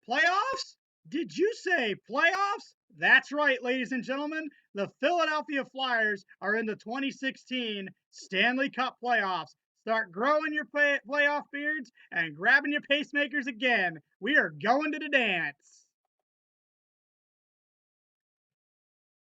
Playoffs? Did you say playoffs? That's right, ladies and gentlemen. The Philadelphia Flyers are in the 2016 Stanley Cup playoffs. Start growing your playoff beards and grabbing your pacemakers again. We are going to the dance.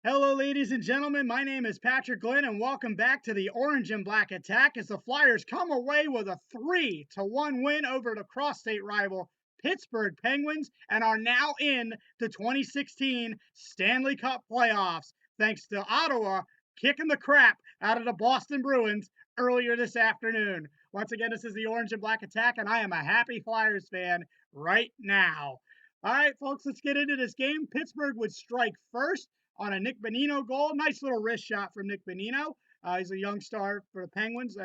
Hello, ladies and gentlemen. My name is Patrick Glenn, and welcome back to the Orange and Black Attack as the Flyers come away with a 3-1 win over the cross-state rival Pittsburgh Penguins and are now in the 2016 Stanley Cup playoffs, thanks to Ottawa kicking the crap out of the Boston Bruins earlier this afternoon. Once again, this is the Orange and Black Attack, and I am a happy Flyers fan right now. All right, folks, let's get into this game. Pittsburgh would strike first on a Nick Bonino goal. Nice little wrist shot from Nick Bonino. He's a young star for the Penguins.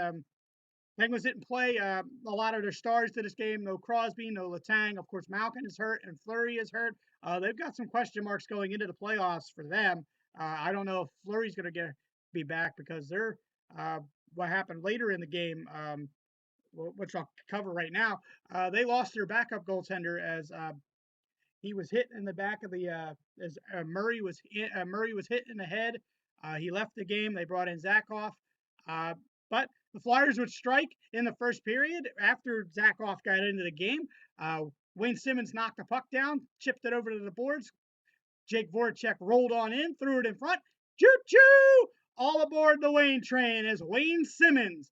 Penguins didn't play a lot of their stars to this game. No Crosby, no Letang. Of course, Malkin is hurt and Fleury is hurt. They've got some question marks going into the playoffs for them. I don't know if Fleury's going to be back because they're what happened later in the game, which I'll cover right now. They lost their backup goaltender as he was hit in the back of the as Murray was hit in the head. He left the game. They brought in Zakhoff, but the Flyers would strike in the first period after Zakhoff got into the game. Wayne Simmonds knocked the puck down, chipped it over to the boards. Jake Voracek rolled on in, threw it in front. Choo choo! All aboard the Wayne train as Wayne Simmonds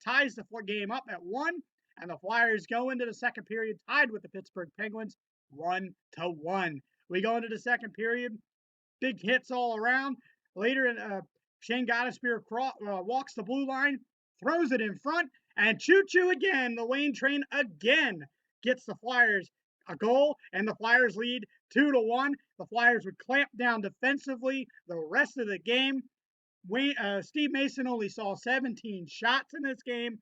ties the game up at 1, and the Flyers go into the second period tied with the Pittsburgh Penguins 1-1. We go into the second period. Big hits all around. Later, Shane Gottisbehere walks the blue line, throws it in front, and choo-choo again. The Wayne train again gets the Flyers a goal, and the Flyers lead 2-1. The Flyers would clamp down defensively the rest of the game. Steve Mason only saw 17 shots in this game.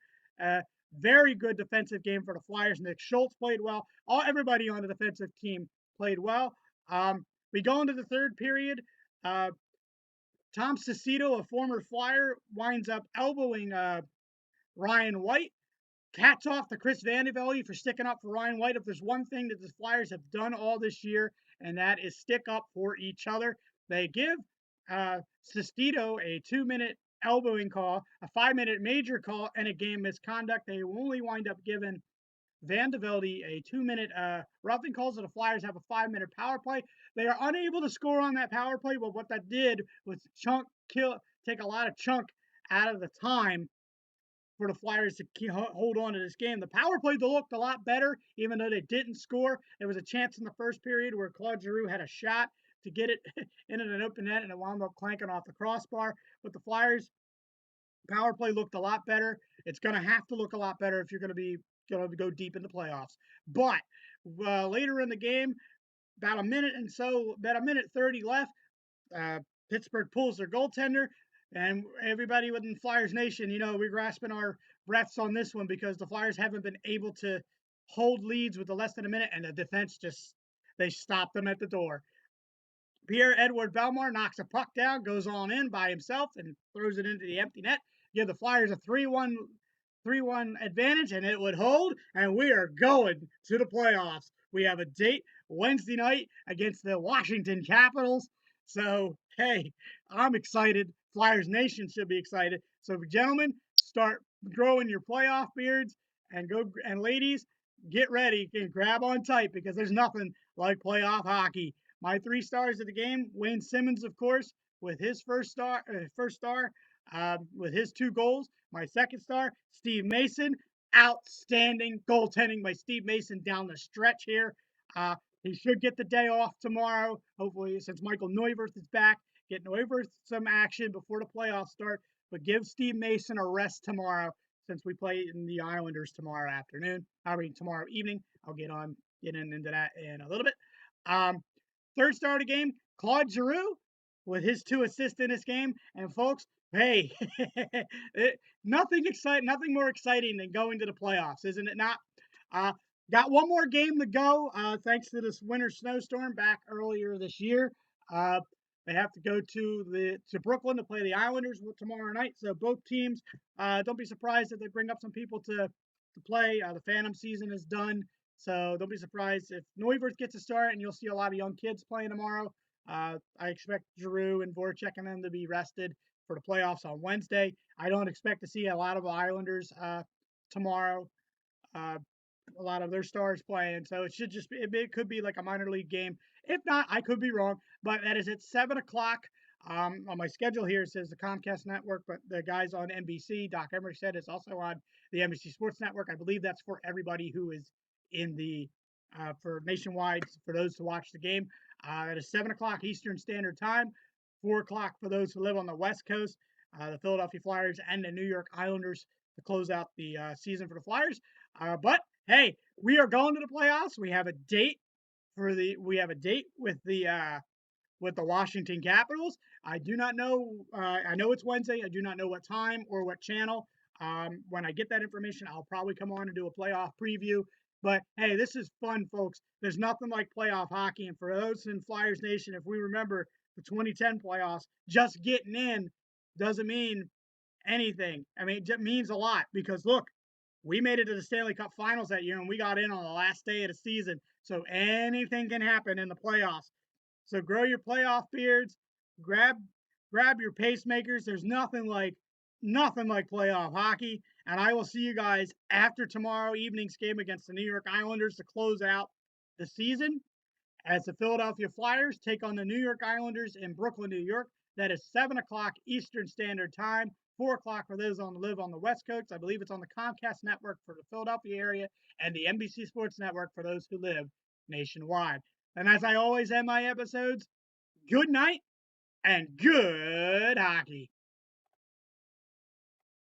Very good defensive game for the Flyers. Nick Schultz played well. Everybody on the defensive team played well. We go into the third period. Tom Cicito, a former Flyer, winds up elbowing Ryan White. Hats off to Chris Vandevelde for sticking up for Ryan White. If there's one thing that the Flyers have done all this year, and that is stick up for each other. They give Cicito a 2-minute elbowing call, a 5-minute major call, and a game misconduct. They only wind up giving Vandevelde a 2-minute roughing call, so the Flyers have a 5-minute power play. They are unable to score on that power play, but what that did was take a lot of chunk out of the time for the Flyers to hold on to this game. The power play looked a lot better, even though they didn't score. There was a chance in the first period where Claude Giroux had a shot to get it into an open net, and it wound up clanking off the crossbar. But the Flyers' power play looked a lot better. It's going to have to look a lot better if you're going to go deep in the playoffs. But later in the game, about a minute 30 left, Pittsburgh pulls their goaltender. And everybody within Flyers Nation, we're grasping our breaths on this one because the Flyers haven't been able to hold leads with less than a minute, and the defense they stopped them at the door. Pierre-Edouard Bellemare knocks a puck down, goes on in by himself, and throws it into the empty net. Give the Flyers a 3-1 advantage, and it would hold, and we are going to the playoffs. We have a date Wednesday night against the Washington Capitals. So, hey, I'm excited. Flyers Nation should be excited. So, gentlemen, start growing your playoff beards, and ladies, get ready and grab on tight because there's nothing like playoff hockey. My 3 stars of the game: Wayne Simmonds, of course, with his first star, with his 2 goals. My second star, Steve Mason. Outstanding goaltending by Steve Mason down the stretch here. He should get the day off tomorrow, hopefully, since Michael Neuwirth is back. Get Neuwirth some action before the playoffs start, but give Steve Mason a rest tomorrow since we play in the Islanders tomorrow evening. I'll get into that in a little bit. Third star of the game, Claude Giroux with his 2 assists in this game. And folks, hey, nothing more exciting than going to the playoffs, isn't it not? Got one more game to go, thanks to this winter snowstorm back earlier this year. They have to go to Brooklyn to play the Islanders tomorrow night. So both teams, don't be surprised if they bring up some people to play. The Phantom season is done. So don't be surprised if Neuwirth gets a start, and you'll see a lot of young kids playing tomorrow. I expect Giroux and Voracek and them to be rested for the playoffs on Wednesday. I don't expect to see a lot of Islanders tomorrow. Uh, a lot of their stars playing, so it should just be, it could be like a minor league game. If not, I could be wrong, but that is at 7 o'clock. On my schedule here, it says the Comcast network, but the guys on NBC, Doc Emmerich said it's also on the NBC Sports Network. I believe that's for everybody who is in the for nationwide for those to watch the game. It is 7 o'clock Eastern Standard Time, 4 o'clock for those who live on the West Coast. The Philadelphia Flyers and the New York Islanders to close out the season for the Flyers. But hey, we are going to the playoffs. We have a date with the Washington Capitals. I do not know. I know it's Wednesday. I do not know what time or what channel. When I get that information, I'll probably come on and do a playoff preview. But hey, this is fun, folks. There's nothing like playoff hockey. And for those in Flyers Nation, if we remember the 2010 playoffs, just getting in doesn't mean anything. I mean, it means a lot because look, we made it to the Stanley Cup Finals that year and we got in on the last day of the season. So anything can happen in the playoffs. So grow your playoff beards, grab grab your pacemakers. There's nothing like playoff hockey. And I will see you guys after tomorrow evening's game against the New York Islanders to close out the season as the Philadelphia Flyers take on the New York Islanders in Brooklyn, New York. That is 7 o'clock Eastern Standard Time, 4 o'clock for those on live on the West Coast. I believe it's on the Comcast network for the Philadelphia area and the NBC Sports Network for those who live nationwide. And as I always end my episodes, good night and good hockey.